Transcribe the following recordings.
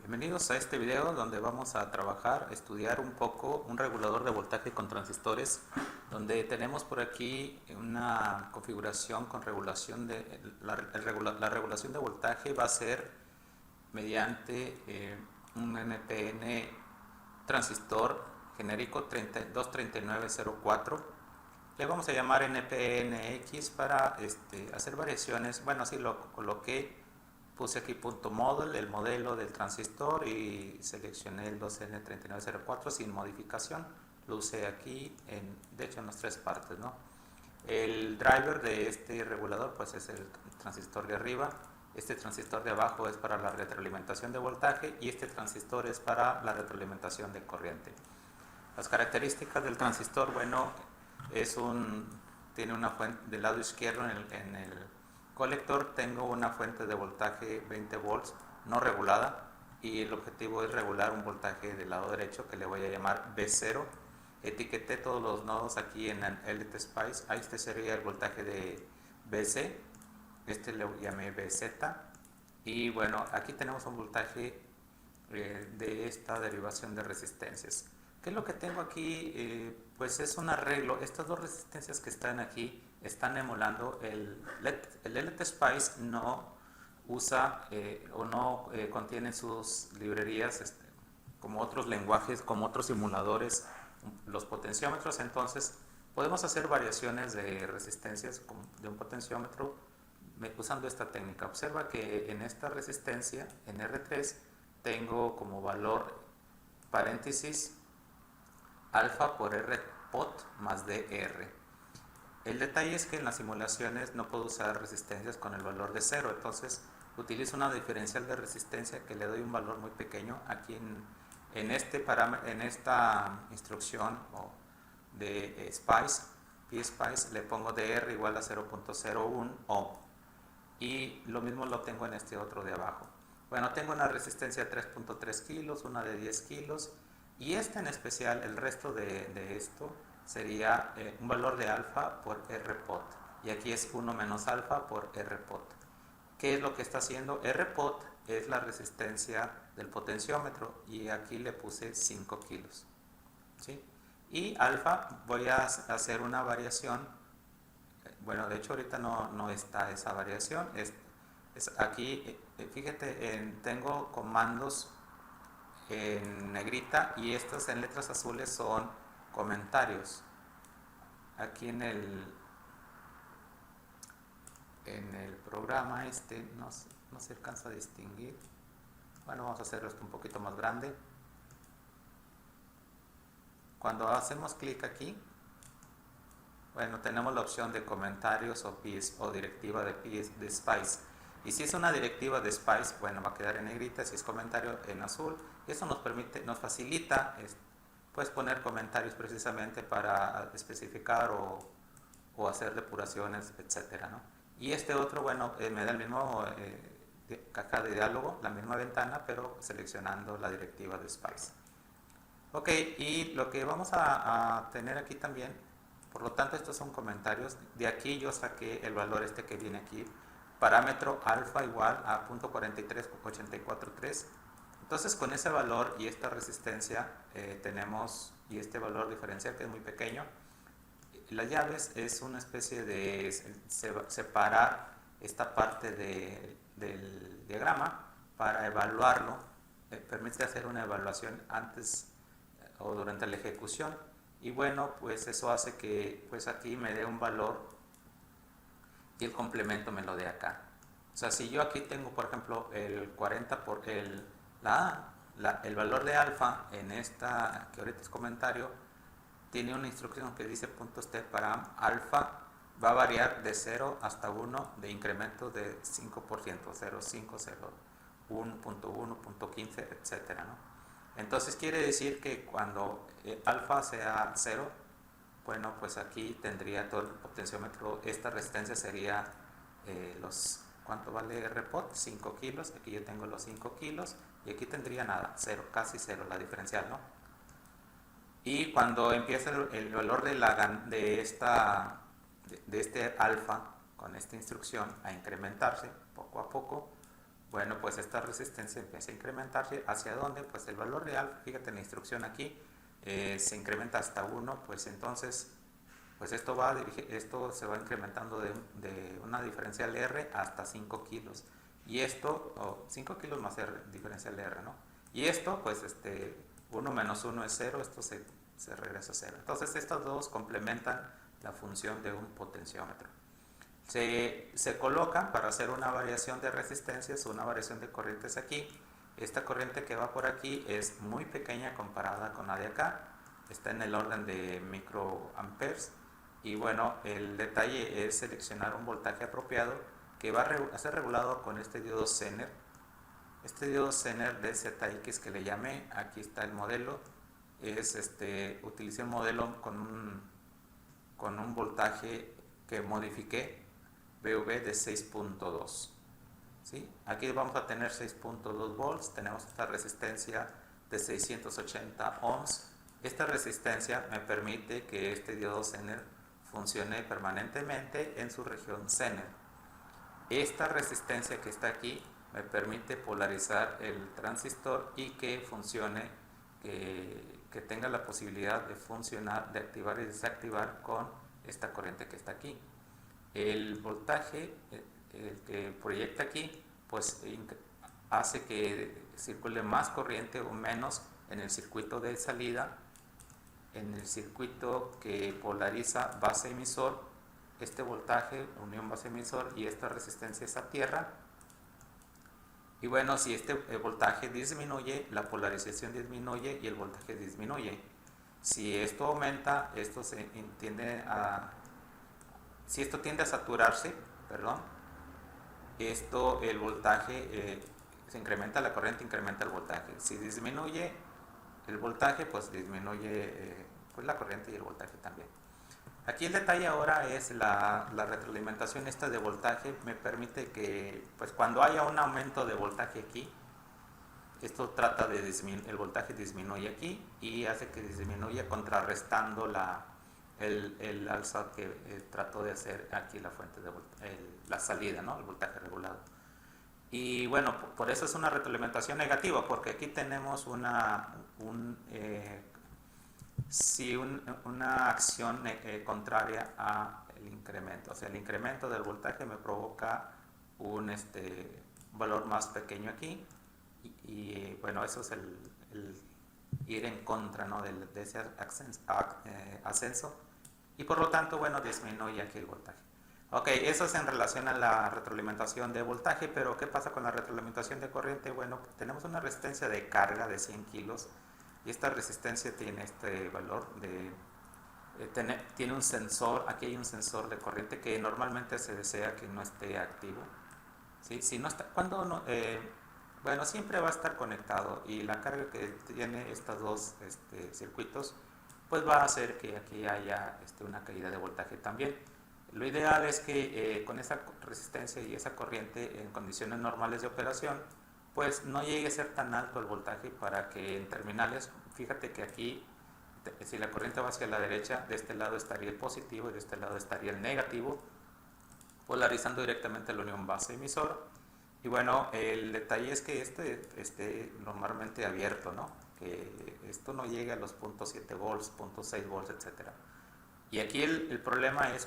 Bienvenidos a este video donde vamos a estudiar un poco un regulador de voltaje con transistores, donde tenemos por aquí una configuración con regulación de la regulación de voltaje va a ser mediante un NPN transistor genérico 23904. Le vamos a llamar NPNX para hacer variaciones. Bueno, así lo coloqué. Puse aquí punto model, el modelo del transistor, y seleccioné el 2N3904 sin modificación. Lo usé aquí, de hecho en las tres partes, ¿no? El driver de este regulador pues es el transistor de arriba. Este transistor de abajo es para la retroalimentación de voltaje y este transistor es para la retroalimentación de corriente. Las características del transistor, bueno, tiene una fuente del lado izquierdo en el colector. Tengo una fuente de voltaje 20 volts no regulada y el objetivo es regular un voltaje del lado derecho que le voy a llamar B0. Etiqueté todos los nodos aquí en el LTSpice. Este sería el voltaje de BC, este le llamé BZ, y bueno, aquí tenemos un voltaje de esta derivación de resistencias. ¿Qué es lo que tengo aquí? Pues es un arreglo. Estas dos resistencias que están aquí están emulando el LTSpice. No usa o no contiene sus librerías como otros lenguajes, como otros simuladores, los potenciómetros. Entonces podemos hacer variaciones de resistencias de un potenciómetro usando esta técnica. Observa que en esta resistencia, en R3, tengo como valor paréntesis alfa por R pot más DR. El detalle es que en las simulaciones no puedo usar resistencias con el valor de 0, entonces utilizo una diferencial de resistencia que le doy un valor muy pequeño. Aquí en esta instrucción de PSpice le pongo DR igual a 0.01 ohm, y lo mismo lo tengo en este otro de abajo. Bueno, tengo una resistencia de 3.3 kilos, una de 10 kilos, y en especial, el resto de esto sería un valor de alfa por R pot, y aquí es 1 menos alfa por R pot. ¿Qué es lo que está haciendo? R pot es la resistencia del potenciómetro y aquí le puse 5 kilos, ¿sí? Y alfa voy a hacer una variación. Bueno, de hecho ahorita no está esa variación. Aquí, fíjate, tengo comandos en negrita y estos en letras azules son comentarios. Aquí en el programa no se alcanza a distinguir. Bueno, vamos a hacerlo esto un poquito más grande. Cuando hacemos clic aquí, bueno, tenemos la opción de comentarios o directiva de Spice. Y si es una directiva de Spice, bueno, va a quedar en negrita. Si es comentario, en azul. Y eso nos facilita pues poner comentarios precisamente para especificar o hacer depuraciones, etcétera, ¿no? Y este otro, bueno, me da el mismo caja de diálogo, la misma ventana, pero seleccionando la directiva de Spice. Ok, y lo que vamos a tener aquí también, por lo tanto estos son comentarios. De aquí yo saqué el valor que viene aquí, parámetro alfa igual a 0.43843. Entonces con ese valor y esta resistencia tenemos, y este valor diferencial que es muy pequeño, las llaves es una especie de separar esta parte del diagrama para evaluarlo. Permite hacer una evaluación antes o durante la ejecución, y bueno, pues eso hace que pues aquí me dé un valor y el complemento me lo dé acá. O sea, si yo aquí tengo, por ejemplo, el 40 por el valor de alfa en esta, que ahorita es comentario, tiene una instrucción que dice .step para alfa va a variar de 0 hasta 1 de incremento de 5%, 0.5, 0, 1.1, 0.15, etcétera, ¿no? Entonces quiere decir que cuando alfa sea 0, bueno, pues aquí tendría todo el potenciómetro. Esta resistencia sería ¿cuánto vale R pot? 5 kilos. Aquí yo tengo los 5 kilos y aquí tendría nada, 0, casi 0 la diferencial, ¿no? Y cuando empieza el valor de este alfa con esta instrucción a incrementarse poco a poco, bueno, pues esta resistencia empieza a incrementarse. ¿Hacia dónde? Pues el valor real, fíjate en la instrucción aquí, se incrementa hasta 1, pues entonces pues esto se va incrementando de una diferencial R hasta 5 kilos. Y esto, 5 kilos más R, diferencial R, ¿no? Y esto, pues 1 menos 1 es 0, esto se regresa a 0. Entonces estos dos complementan la función de un potenciómetro. Se colocan para hacer una variación de resistencias, una variación de corrientes aquí. Esta corriente que va por aquí es muy pequeña comparada con la de acá, está en el orden de microamperes. Y bueno, el detalle es seleccionar un voltaje apropiado que va a ser regulado con este diodo Zener. Este diodo Zener de ZX que le llamé, aquí está el modelo, utilicé un modelo con un voltaje que modifiqué, VV de 6.2. ¿Sí? Aquí vamos a tener 6.2 volts, tenemos esta resistencia de 680 ohms. Esta resistencia me permite que este diodo Zener funcione permanentemente en su región Zener. Esta resistencia que está aquí me permite polarizar el transistor y que funcione, que tenga la posibilidad de funcionar, de activar y desactivar con esta corriente que está aquí. El voltaje el que proyecta aquí pues hace que circule más corriente o menos en el circuito de salida, en el circuito que polariza base emisor. Este voltaje, unión base emisor, y esta resistencia es a tierra. Y bueno, si este voltaje disminuye, la polarización disminuye y el voltaje disminuye. Si esto aumenta, si esto tiende a saturarse, perdón, el voltaje se incrementa, la corriente incrementa el voltaje. Si disminuye el voltaje, pues disminuye pues la corriente y el voltaje también. Aquí el detalle ahora es la retroalimentación esta de voltaje. Me permite que pues cuando haya un aumento de voltaje aquí, esto trata de el voltaje disminuye aquí y hace que disminuya contrarrestando el alza que trató de hacer aquí la fuente de la salida, ¿no? El voltaje regulado. Y bueno, por eso es una retroalimentación negativa, porque aquí tenemos una acción contraria al incremento. O sea, el incremento del voltaje me provoca un valor más pequeño aquí y bueno, eso es el ir en contra, ¿no? de ese ascenso, y por lo tanto, bueno, disminuye aquí el voltaje. Ok, eso es en relación a la retroalimentación de voltaje, pero ¿qué pasa con la retroalimentación de corriente? Bueno, tenemos una resistencia de carga de 100 kilos y esta resistencia tiene este valor tiene un sensor. Aquí hay un sensor de corriente que normalmente se desea que no esté activo. ¿Sí? Si no está, bueno, siempre va a estar conectado y la carga que tiene estos dos circuitos pues va a hacer que aquí haya una caída de voltaje también. Lo ideal es que con esa resistencia y esa corriente en condiciones normales de operación pues no llegue a ser tan alto el voltaje para que en terminales, fíjate que aquí si la corriente va hacia la derecha, de este lado estaría el positivo y de este lado estaría el negativo, polarizando directamente la unión base emisor. Y bueno, el detalle es que esté normalmente abierto, ¿no? Que esto no llegue a los 0.7 volts, 0.6 volts, etc. Y aquí el problema es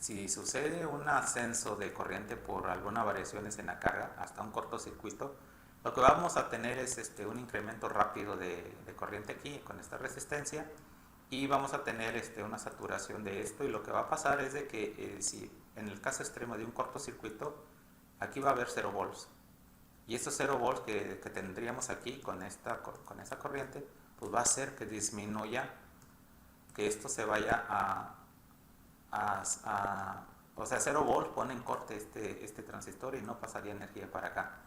si sucede un ascenso de corriente por algunas variaciones en la carga, hasta un cortocircuito, lo que vamos a tener es un incremento rápido de corriente aquí con esta resistencia y vamos a tener una saturación de esto, y lo que va a pasar es de que si en el caso extremo de un cortocircuito, aquí va a haber 0 volts. Y estos 0 volts que tendríamos aquí con esa corriente, pues va a hacer que disminuya, que esto se vaya o sea, 0 volts pone en corte este transistor y no pasaría energía para acá.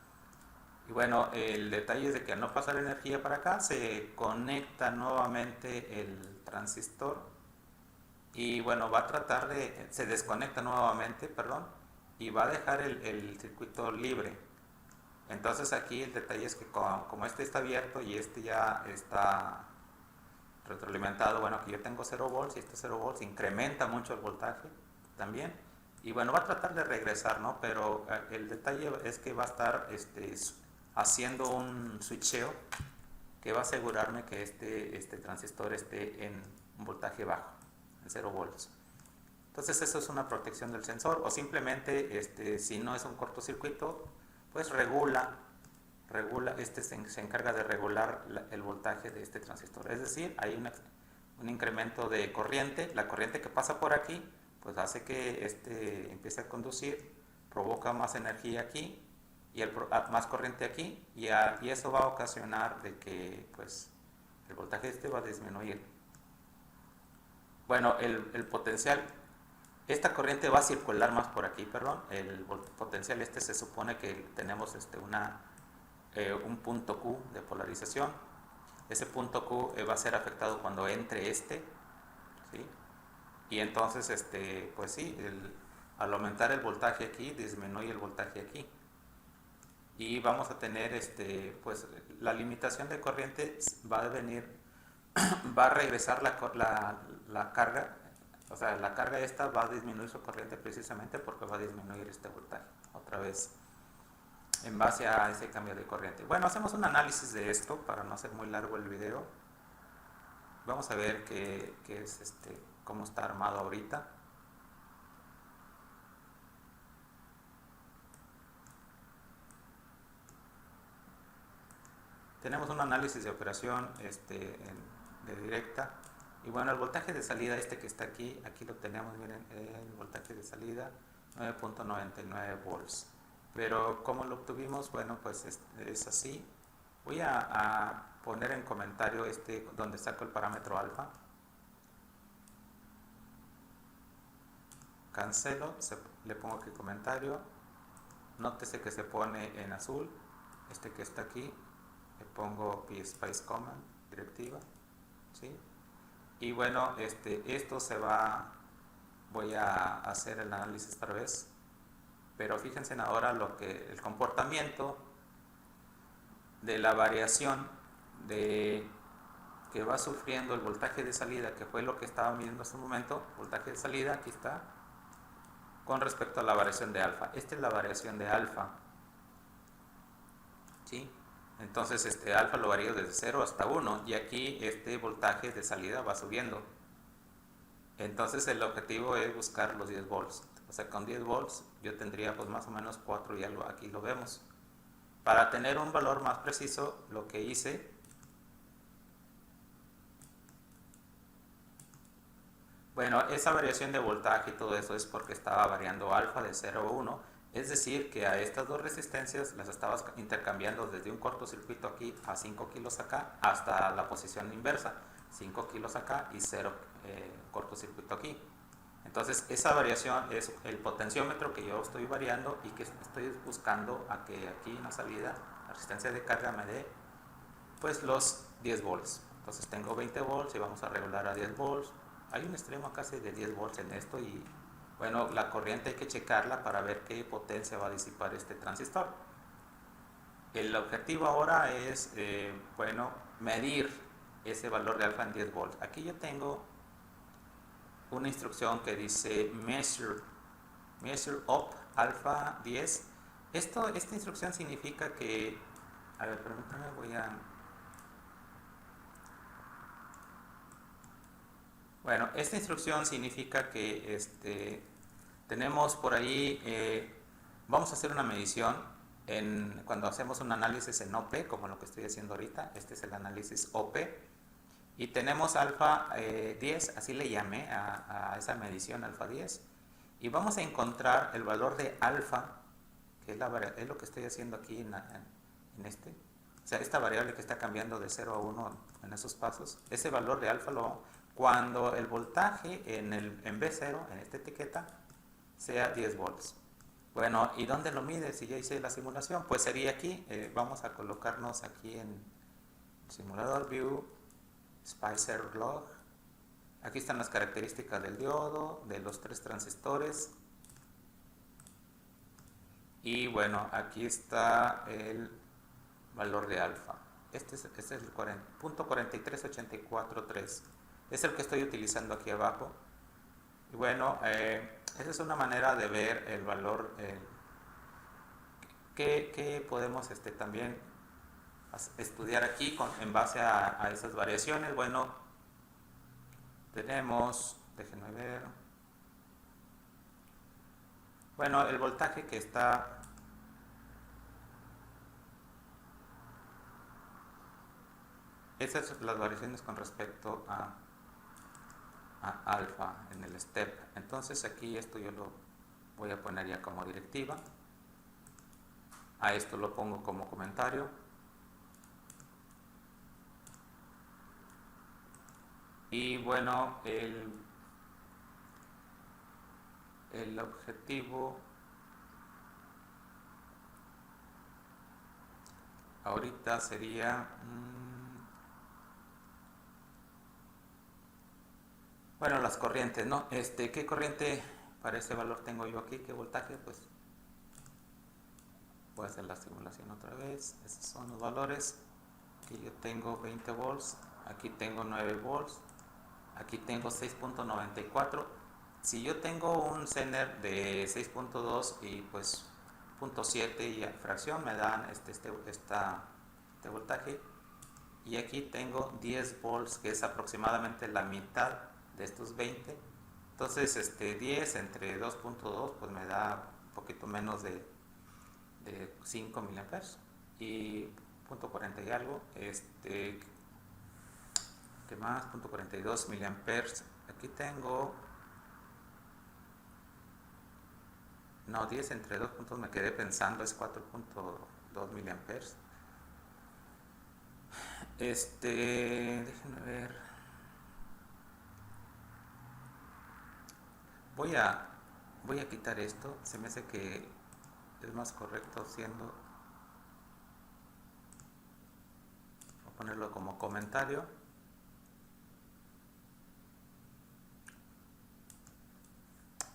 Y bueno, el detalle es de que al no pasar energía para acá, se conecta nuevamente el transistor y bueno, se desconecta nuevamente, perdón, y va a dejar el circuito libre. Entonces aquí el detalle es que como este está abierto y este ya está retroalimentado, bueno, aquí yo tengo 0 volts y este 0 volts incrementa mucho el voltaje también, Y bueno, va a tratar de regresar, ¿no? Pero el detalle es que va a estar haciendo un switcheo que va a asegurarme que este transistor esté en un voltaje bajo, en 0 volts. Entonces eso es una protección del sensor, o simplemente si no es un cortocircuito, pues regula, se encarga de regular el voltaje de este transistor. Es decir, hay un incremento de corriente, la corriente que pasa por aquí, pues hace que empiece a conducir, provoca más energía aquí y más corriente aquí, y eso va a ocasionar de que pues el voltaje va a disminuir. Bueno, el potencial, esta corriente va a circular más por aquí, perdón. El potencial se supone que tenemos un punto Q de polarización. Ese punto Q va a ser afectado cuando entre ¿sí? Y entonces pues sí, al aumentar el voltaje aquí disminuye el voltaje aquí, y vamos a tener pues la limitación de corriente va a venir, va a regresar la carga, o sea, la carga va a disminuir su corriente precisamente porque va a disminuir este voltaje otra vez en base a ese cambio de corriente. Bueno, hacemos un análisis de esto para no hacer muy largo el video. Vamos a ver qué es cómo está armado ahorita. Tenemos un análisis de operación de directa. Y bueno, el voltaje de salida que está aquí lo tenemos, miren, el voltaje de salida 9.99 volts. Pero ¿cómo lo obtuvimos? Bueno, pues es así. Voy a poner en comentario donde saco el parámetro alfa. Cancelo, le pongo aquí comentario. Nótese que se pone en azul. Que está aquí, le pongo pSpice command, directiva, ¿sí? Y bueno, esto voy a hacer el análisis otra vez, pero fíjense ahora el comportamiento de la variación que va sufriendo el voltaje de salida, que fue lo que estaba midiendo hace un momento. Voltaje de salida, aquí está, con respecto a la variación de alfa. Esta es la variación de alfa, ¿sí? Entonces alfa lo varío desde 0 hasta 1, y aquí voltaje de salida va subiendo. Entonces el objetivo es buscar los 10 volts. O sea, con 10 volts yo tendría pues más o menos 4 y algo, aquí lo vemos. Para tener un valor más preciso, lo que hice, bueno, esa variación de voltaje y todo eso es porque estaba variando alfa de 0 a 1. Es decir, que a estas dos resistencias las estabas intercambiando desde un cortocircuito aquí a 5 kilos acá hasta la posición inversa, 5 kilos acá y 0 cortocircuito aquí. Entonces esa variación es el potenciómetro que yo estoy variando y que estoy buscando a que aquí en la salida la resistencia de carga me dé pues los 10 volts. Entonces tengo 20 volts y vamos a regular a 10 volts. Hay un extremo casi de 10 volts en esto, y bueno, la corriente hay que checarla para ver qué potencia va a disipar este transistor. El objetivo ahora es, bueno, medir ese valor de alfa en 10 volts. Aquí yo tengo una instrucción que dice measure up alfa 10. Esta instrucción significa que, a ver, permítame, bueno, esta instrucción significa que tenemos por ahí, vamos a hacer una medición cuando hacemos un análisis en OP, como lo que estoy haciendo ahorita. Este es el análisis OP, y tenemos alfa 10, así le llamé a esa medición, alfa 10, y vamos a encontrar el valor de alfa, que es lo que estoy haciendo aquí en o sea, esta variable que está cambiando de 0 a 1 en esos pasos. Ese valor de alfa cuando el voltaje en B0, en esta etiqueta, sea 10 volts. Bueno, ¿y dónde lo mide? Si ya hice la simulación, pues sería aquí. Vamos a colocarnos aquí en simulador view, Spicer log. Aquí están las características del diodo, de los 3 transistores. Y bueno, aquí está el valor de alfa. Este es el 40.43843. Es el que estoy utilizando aquí abajo. Y bueno, esa es una manera de ver el valor que podemos también estudiar aquí en base a esas variaciones. Bueno, tenemos, déjenme ver, bueno, el voltaje que está, esas son las variaciones con respecto a alfa en el step. Entonces aquí esto yo lo voy a poner ya como directiva, a esto lo pongo como comentario, y bueno, el objetivo ahorita sería bueno, las corrientes, ¿no? ¿Qué corriente para ese valor tengo yo aquí? ¿Qué voltaje? Pues voy a hacer la simulación otra vez. Esos son los valores. Aquí yo tengo 20 volts, aquí tengo 9 volts, aquí tengo 6.94. Si yo tengo un Zener de 6.2 y pues 0.7 y fracción, me dan este voltaje. Y aquí tengo 10 volts, que es aproximadamente la mitad de estos 20. Entonces 10 entre 2.2 pues me da un poquito menos de 5 miliamperes. Y 0.40 y algo, ¿qué más? 0.42 miliamperes. Aquí tengo, no, 10 entre 2 puntos, me quedé pensando, es 4.2 miliamperes. Déjenme ver. Voy a quitar esto. Se me hace que es más correcto haciendo. Voy a ponerlo como comentario.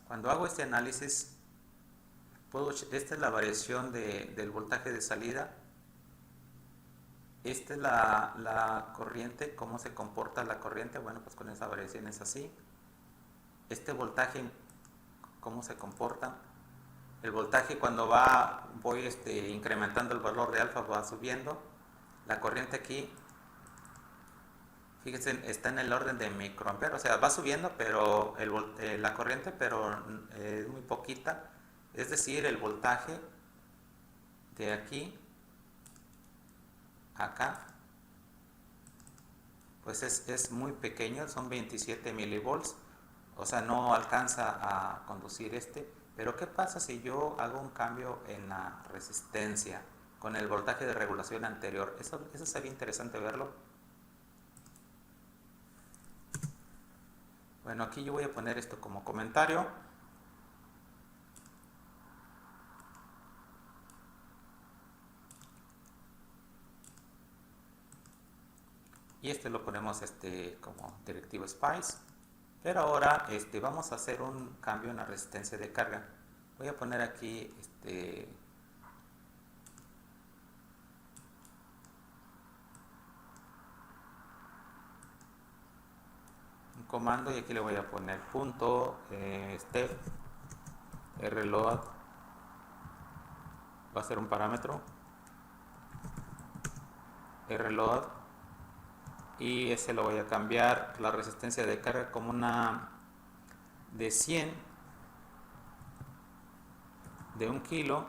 Cuando hago este análisis, esta es la variación del voltaje de salida. Esta es la corriente, cómo se comporta la corriente. Bueno, pues con esa variación es así. Este voltaje, cómo se comporta. El voltaje cuando voy incrementando el valor de alfa, va subiendo. La corriente aquí, fíjense, está en el orden de microamperes, o sea, va subiendo, pero la corriente, pero es muy poquita. Es decir, el voltaje de aquí a acá, pues es muy pequeño, son 27 milivolts, o sea, no alcanza a conducir Pero ¿qué pasa si yo hago un cambio en la resistencia con el voltaje de regulación anterior? Eso sería interesante verlo. Bueno, aquí yo voy a poner esto como comentario. Y lo ponemos como directivo SPICE. Pero ahora vamos a hacer un cambio en la resistencia de carga. Voy a poner aquí un comando, y aquí le voy a poner punto step rload, va a ser un parámetro rload, y ese lo voy a cambiar la resistencia de carga como una de 100 de 1 kilo.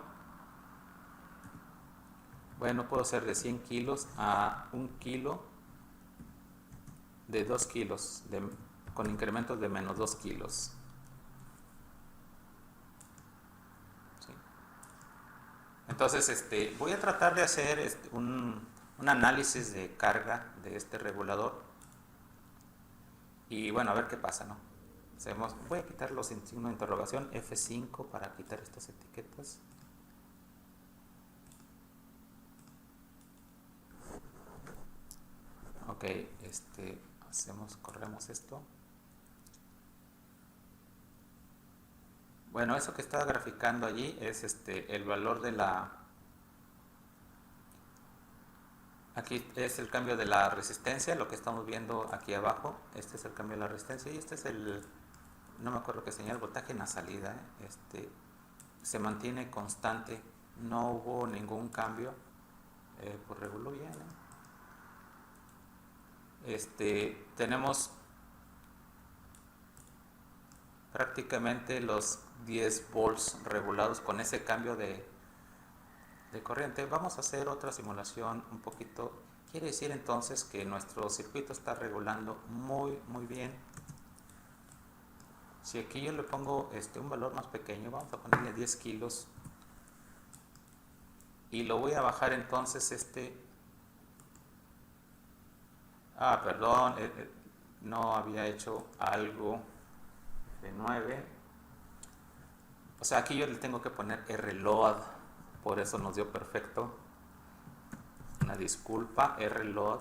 Bueno, puedo hacer de 100 kilos a 1 kilo de 2 kilos con incrementos de menos 2 kilos. ¿Sí? Entonces voy a tratar de hacer un análisis de carga de este regulador, y bueno, a ver qué pasa, ¿no? Voy a quitar los signos de interrogación, F5, para quitar estas etiquetas. Ok, corremos esto. Bueno, eso que estaba graficando allí es el valor de aquí es el cambio de la resistencia, lo que estamos viendo aquí abajo. Este es el cambio de la resistencia, y este es no me acuerdo qué señal, el voltaje en la salida, se mantiene constante, no hubo ningún cambio, pues reguló bien. Tenemos prácticamente los 10 volts regulados con ese cambio de corriente. Vamos a hacer otra simulación un poquito. Quiere decir entonces que nuestro circuito está regulando muy bien. Si aquí yo le pongo un valor más pequeño, vamos a ponerle 10 kilos y lo voy a bajar entonces perdón, no había hecho algo de 9. O sea, aquí yo le tengo que poner RLOAD, por eso nos dio perfecto. Una disculpa, RLOAD.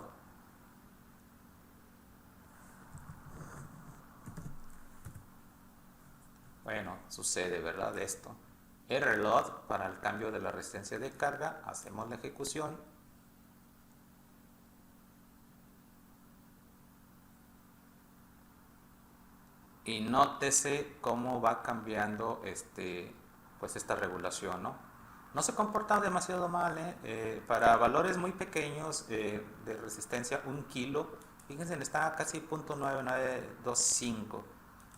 Bueno, sucede, ¿verdad? Esto. RLOAD para el cambio de la resistencia de carga. Hacemos la ejecución. Y nótese cómo va cambiando pues esta regulación, ¿no? No se comporta demasiado mal, para valores muy pequeños de resistencia, 1 kilo, fíjense, está casi 0.9925.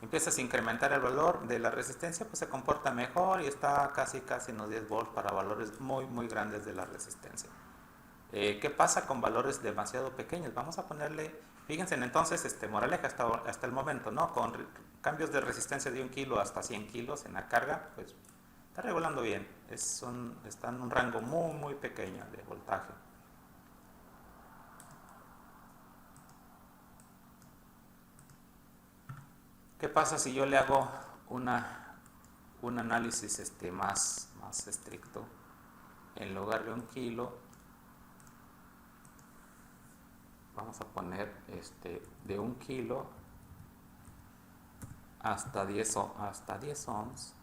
Empiezas a incrementar el valor de la resistencia, pues se comporta mejor y está casi en los 10 volts para valores muy grandes de la resistencia. ¿Qué pasa con valores demasiado pequeños? Vamos a ponerle, fíjense entonces, moraleja hasta el momento, ¿no? Con cambios de resistencia de 1 kilo hasta 100 kilos en la carga, pues está regulando bien. Está en un rango muy pequeño de voltaje. ¿Qué pasa si yo le hago un análisis más estricto? En lugar de 1 kilo, vamos a poner de 1 kilo hasta 10 ohms,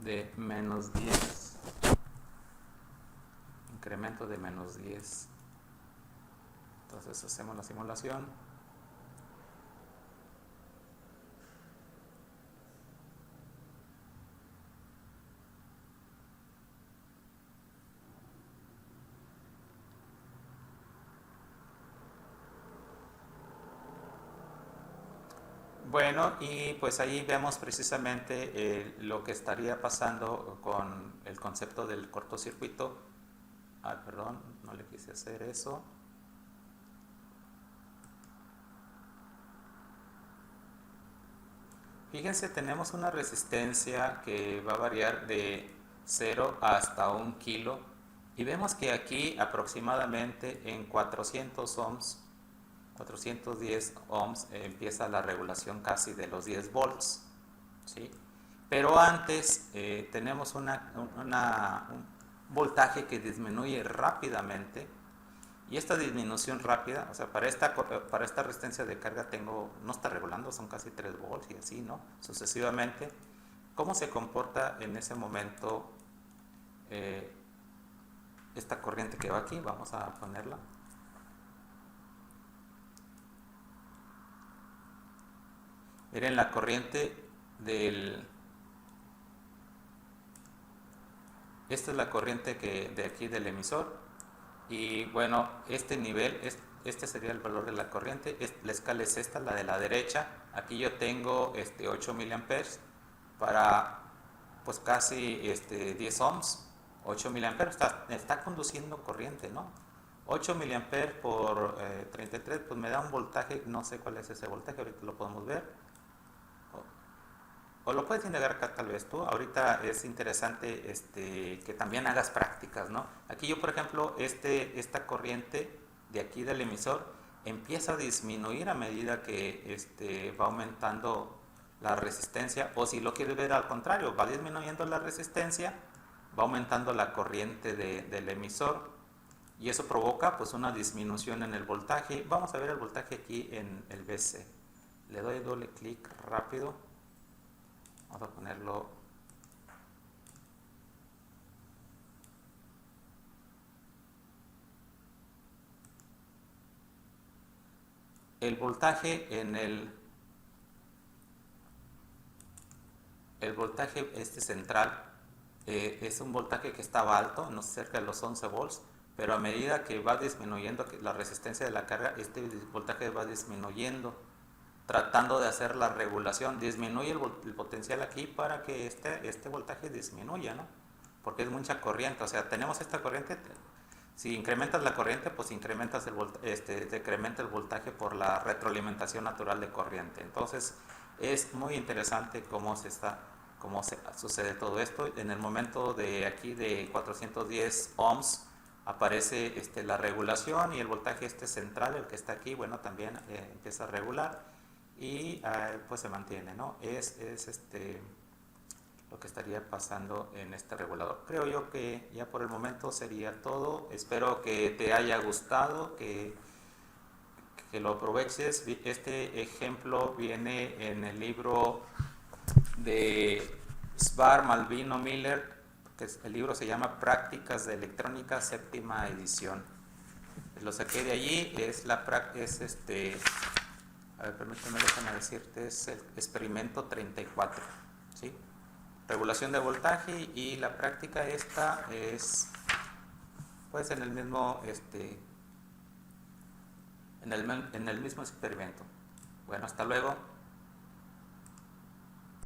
de menos 10, incremento de menos 10. Entonces hacemos la simulación. Bueno, y pues ahí vemos precisamente lo que estaría pasando con el concepto del cortocircuito. Perdón, no le quise hacer eso. Fíjense, tenemos una resistencia que va a variar de 0 hasta 1 kilo y vemos que aquí aproximadamente en 400 ohms 410 ohms empieza la regulación casi de los 10 volts, ¿sí? Pero antes tenemos un voltaje que disminuye rápidamente, y esta disminución rápida, o sea, para esta resistencia de carga no está regulando, son casi 3 volts y así, ¿no? Sucesivamente. ¿Cómo se comporta en ese momento esta corriente que va aquí? Vamos a ponerla. Miren la corriente esta es la corriente de aquí del emisor, y bueno, este nivel, este sería el valor de la corriente. La escala es esta, la de la derecha. Aquí yo tengo 8 miliamperes para pues casi 10 ohms. 8 miliamperes está conduciendo corriente, ¿no? 8 miliamperes por 33, pues me da un voltaje, no sé cuál es ese voltaje, ahorita lo podemos ver. O lo puedes indagar acá tal vez tú. Ahorita es interesante que también hagas prácticas, ¿no? Aquí yo, por ejemplo, esta corriente de aquí del emisor empieza a disminuir a medida que va aumentando la resistencia, o si lo quieres ver al contrario, va disminuyendo la resistencia, va aumentando la corriente del emisor, y eso provoca pues una disminución en el voltaje. Vamos a ver el voltaje aquí en el BC. Le doy doble clic rápido. Vamos a ponerlo. El voltaje en el el voltaje central es un voltaje que estaba alto, no cerca de los 11 volts, pero a medida que va disminuyendo la resistencia de la carga, este voltaje va disminuyendo, tratando de hacer la regulación. Disminuye el potencial aquí para que este voltaje disminuya, ¿no? Porque es mucha corriente, o sea, tenemos esta corriente. Si incrementas la corriente, pues decrementa el voltaje por la retroalimentación natural de corriente. Entonces, es muy interesante cómo sucede todo esto. En el momento de aquí de 410 ohms aparece la regulación, y el voltaje central, el que está aquí, bueno, también empieza a regular y pues se mantiene, ¿no? Es lo que estaría pasando en este regulador. Creo yo que ya por el momento sería todo. Espero que te haya gustado, que lo aproveches. Este ejemplo viene en el libro de Svar, Malvino, Miller, que el libro se llama Prácticas de Electrónica, séptima edición. Lo saqué de allí. A ver, permíteme, déjame decirte, es el experimento 34, ¿sí? Regulación de voltaje, y la práctica esta es pues en el mismo en el mismo experimento. Bueno, hasta luego.